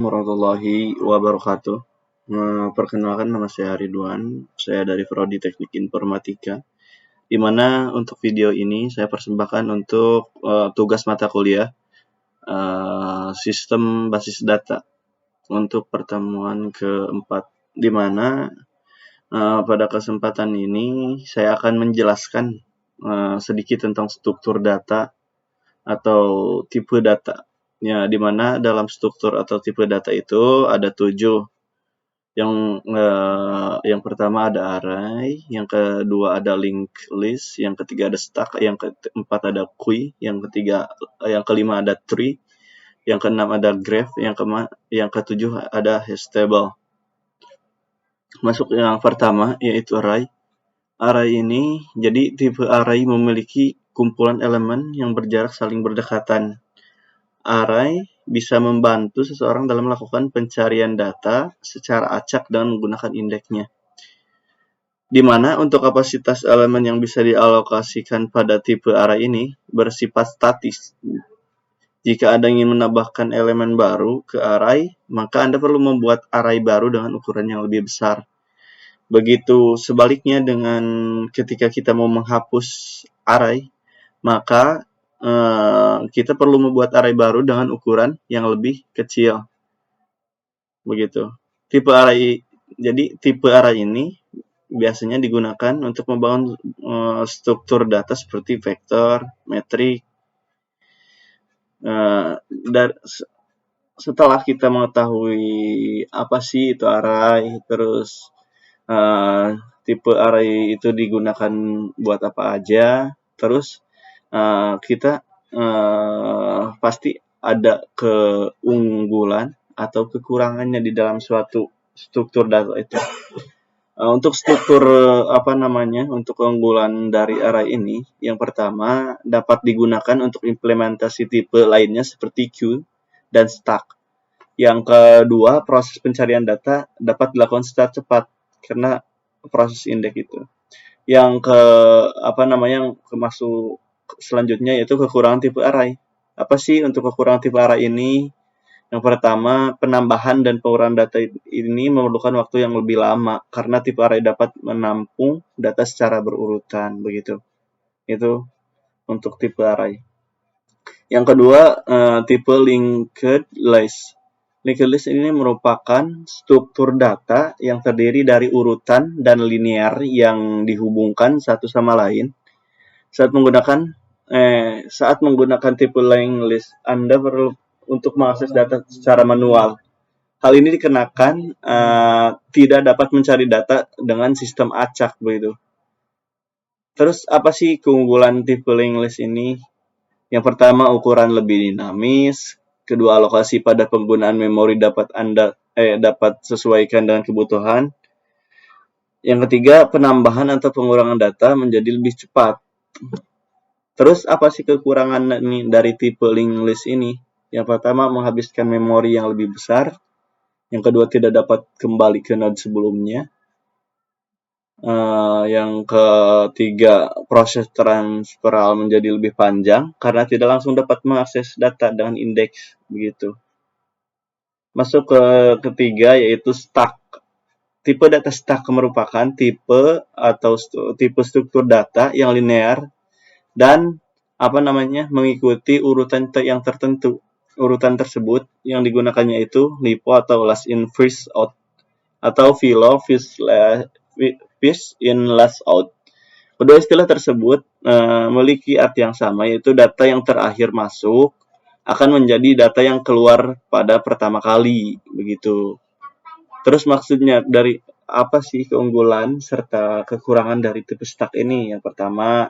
Warahmatullahi wabarakatuh. Perkenalkan, nama saya Ridwan. Saya dari Prodi Teknik Informatika. Di mana untuk video ini saya persembahkan untuk tugas mata kuliah sistem basis data untuk pertemuan keempat. Di mana pada kesempatan ini saya akan menjelaskan sedikit tentang struktur data atau tipe data. Ya, di mana dalam struktur atau tipe data itu ada 7. Yang pertama ada array, yang kedua ada linked list, yang ketiga ada stack, yang keempat ada queue, yang kelima ada tree, yang keenam ada graph, yang ketujuh ada hash table. Masuk yang pertama yaitu array. Array ini, jadi tipe array memiliki kumpulan elemen yang berjarak saling berdekatan. Array bisa membantu seseorang dalam melakukan pencarian data secara acak dengan menggunakan indeksnya. Di mana untuk kapasitas elemen yang bisa dialokasikan pada tipe array ini bersifat statis. Jika Anda ingin menambahkan elemen baru ke array, maka Anda perlu membuat array baru dengan ukuran yang lebih besar. Begitu sebaliknya dengan ketika kita mau menghapus array, maka kita perlu membuat array baru dengan ukuran yang lebih kecil. Begitu. Jadi tipe array ini biasanya digunakan untuk membangun struktur data seperti vektor, metrik. Setelah kita mengetahui apa sih itu array, terus tipe array itu digunakan buat apa aja, terus kita pasti ada keunggulan atau kekurangannya di dalam suatu struktur data itu. Untuk struktur untuk keunggulan dari array ini, yang pertama dapat digunakan untuk implementasi tipe lainnya seperti queue dan stack. Yang kedua, proses pencarian data dapat dilakukan secara cepat karena proses indeks itu. Yang masuk selanjutnya yaitu kekurangan tipe array. Apa sih untuk kekurangan tipe array ini? Yang pertama, penambahan dan pengurangan data ini memerlukan waktu yang lebih lama karena tipe array dapat menampung data secara berurutan, begitu. Itu untuk tipe array. Yang kedua, tipe linked list. Linked list ini merupakan struktur data yang terdiri dari urutan dan linear yang dihubungkan satu sama lain. Saat menggunakan tipe linked list, Anda perlu untuk mengakses data secara manual. Hal ini dikarenakan tidak dapat mencari data dengan sistem acak, begitu. Terus apa sih keunggulan tipe linked list ini? Yang pertama, ukuran lebih dinamis. Kedua, alokasi pada penggunaan memori dapat sesuaikan dengan kebutuhan. Yang ketiga, penambahan atau pengurangan data menjadi lebih cepat. Terus apa sih kekurangan dari tipe linked list ini? Yang pertama, menghabiskan memori yang lebih besar. Yang kedua, tidak dapat kembali ke node sebelumnya. Yang ketiga, proses transferal menjadi lebih panjang karena tidak langsung dapat mengakses data dengan indeks, begitu. Masuk ke ketiga yaitu stack. Tipe data stack merupakan tipe struktur data yang linear dan mengikuti urutan yang tertentu. Urutan tersebut yang digunakannya itu LIFO atau last in first out atau FILO first in last out. Kedua istilah tersebut memiliki arti yang sama, yaitu data yang terakhir masuk akan menjadi data yang keluar pada pertama kali, begitu. Terus maksudnya dari apa sih keunggulan serta kekurangan dari tipe stack ini? Yang pertama,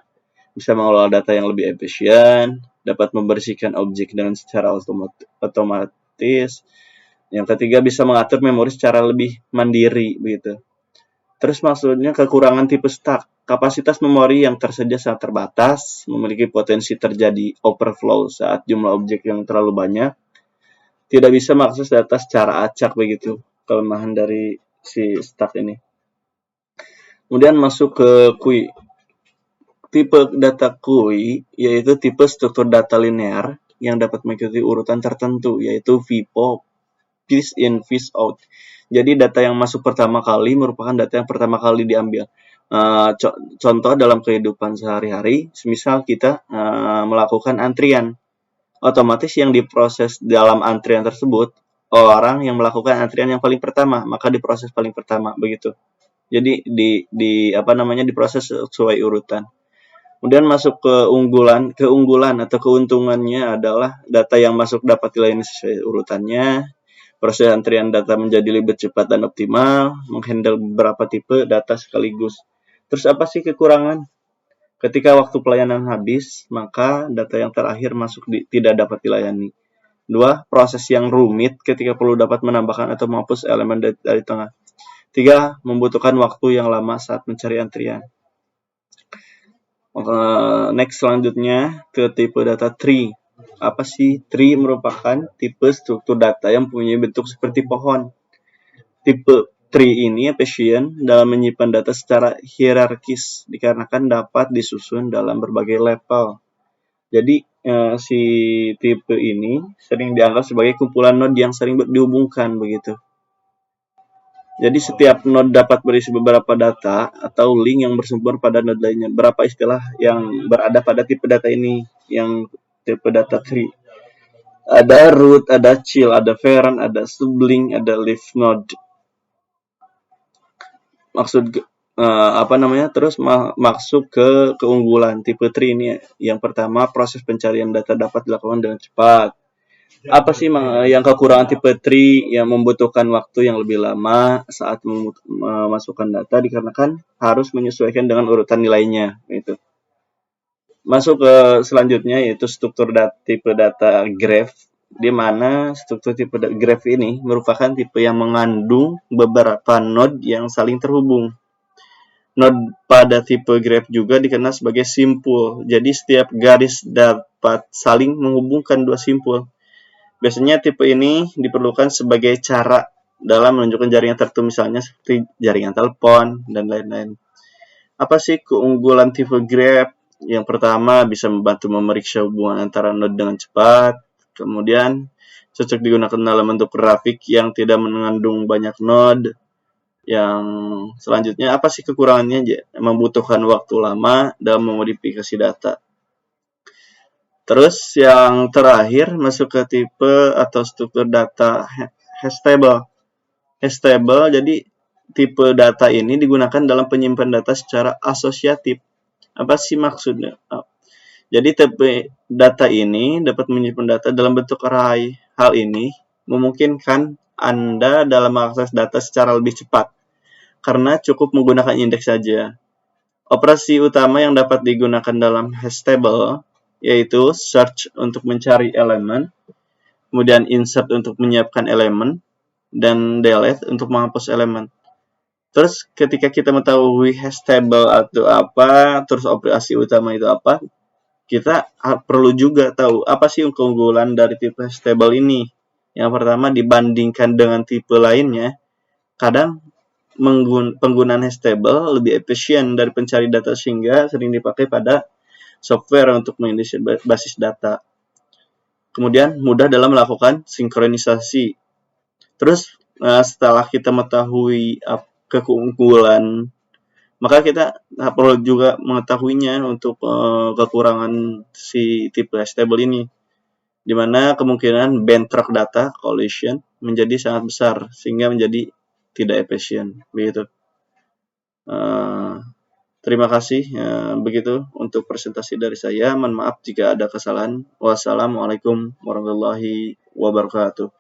bisa mengelola data yang lebih efisien, dapat membersihkan objek dengan secara otomatis. Yang ketiga, bisa mengatur memori secara lebih mandiri, begitu. Terus maksudnya kekurangan tipe stack. Kapasitas memori yang tersedia sangat terbatas, memiliki potensi terjadi overflow saat jumlah objek yang terlalu banyak. Tidak bisa mengakses data secara acak, begitu. Kelemahan dari si stack ini. Kemudian masuk ke queue. Tipe data queue yaitu tipe struktur data linear yang dapat mengikuti urutan tertentu, yaitu FIFO. fish in, fish out. Jadi data yang masuk pertama kali merupakan data yang pertama kali diambil. Contoh dalam kehidupan sehari-hari, semisal kita melakukan antrian, otomatis yang diproses dalam antrian tersebut orang yang melakukan antrian yang paling pertama, maka diproses paling pertama begitu. Jadi diproses sesuai urutan. Kemudian masuk ke keunggulan atau keuntungannya adalah data yang masuk dapat dilayani sesuai urutannya. Proses antrian data menjadi lebih cepat dan optimal, menghandle beberapa tipe data sekaligus. Terus apa sih kekurangan? Ketika waktu pelayanan habis, maka data yang terakhir masuk tidak dapat dilayani. 2. Proses yang rumit ketika perlu dapat menambahkan atau menghapus elemen dari tengah. 3. Membutuhkan waktu yang lama saat mencari antrian. Next selanjutnya ke tipe data tree. Apa sih? Tree merupakan tipe struktur data yang mempunyai bentuk seperti pohon. Tipe tree ini efisien dalam menyimpan data secara hierarkis dikarenakan dapat disusun dalam berbagai level. Jadi si tipe ini sering dianggap sebagai kumpulan node yang sering dihubungkan begitu. Jadi setiap node dapat berisi beberapa data atau link yang bersumber pada node lainnya. Berapa istilah yang berada pada tipe data ini, yang tipe data tree. Ada root, ada child, ada parent, ada sibling, ada leaf node. Terus masuk ke keunggulan tipe tree ini. Yang pertama, proses pencarian data dapat dilakukan dengan cepat. Apa sih yang kekurangan tipe tree yang membutuhkan waktu yang lebih lama saat memasukkan data dikarenakan harus menyesuaikan dengan urutan nilainya gitu. Masuk ke selanjutnya yaitu struktur tipe data graph, di mana struktur tipe graph ini merupakan tipe yang mengandung beberapa node yang saling terhubung. Node pada tipe graph juga dikenal sebagai simpul. Jadi setiap garis dapat saling menghubungkan dua simpul. Biasanya tipe ini diperlukan sebagai cara dalam menunjukkan jaringan tertentu, misalnya seperti jaringan telepon dan lain-lain. Apa sih keunggulan tipe graph? Yang pertama, bisa membantu memeriksa hubungan antara node dengan cepat. Kemudian, cocok digunakan dalam bentuk grafik yang tidak mengandung banyak node. Yang selanjutnya, apa sih kekurangannya? Membutuhkan waktu lama dalam memodifikasi data. Terus yang terakhir masuk ke tipe atau struktur data hashable. Hashable, jadi tipe data ini digunakan dalam penyimpan data secara asosiatif. Apa sih maksudnya? Jadi tipe data ini dapat menyimpan data dalam bentuk array. Hal ini memungkinkan Anda dalam mengakses data secara lebih cepat karena cukup menggunakan indeks saja. Operasi utama yang dapat digunakan dalam hashable yaitu search untuk mencari elemen, kemudian insert untuk menyiapkan elemen, dan delete untuk menghapus elemen. Terus ketika kita mengetahui hash table atau apa, terus operasi utama itu apa, kita perlu juga tahu apa sih keunggulan dari tipe hash table ini. Yang pertama, dibandingkan dengan tipe lainnya, kadang penggunaan hash table lebih efisien dari pencari data sehingga sering dipakai pada software untuk mengisi basis data. Kemudian mudah dalam melakukan sinkronisasi. Terus setelah kita mengetahui keunggulan, maka kita perlu juga mengetahuinya untuk kekurangan si tipe hash table ini, di mana kemungkinan bentrok data collision menjadi sangat besar sehingga menjadi tidak efisien begitu. Terima kasih. Begitu untuk presentasi dari saya. Mohon maaf jika ada kesalahan. Wassalamualaikum warahmatullahi wabarakatuh.